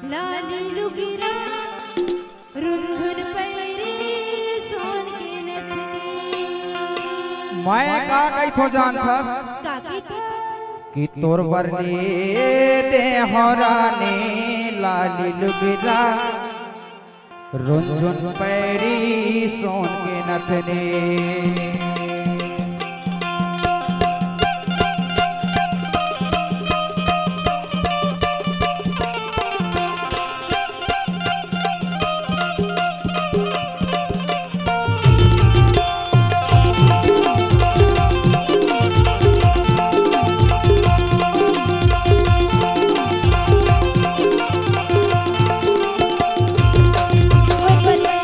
लाली लुगिरा रुंझुन पैरी सोन के नथनी। मैं का कही थो जान थस काकी कि तोर बरनी दे हराने लाली लुगिरा रुंझुन पैरी सोन के नथनी। ओ बने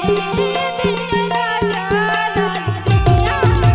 दिल राजा लाली लुगिरा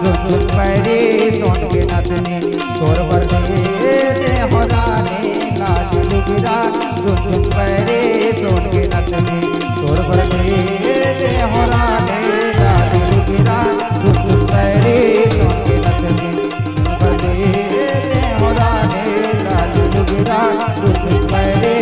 रुन पैरे सोन के नथनी तोर पर दे हो रानी लाल लुगरा रुन पैरे सोन के नथनी तोर पर दे हो रानी लाल लुगरा रुन पैरे सोन के नथनी तोर पर दे हो रानी लाल लुगरा रुन पैरे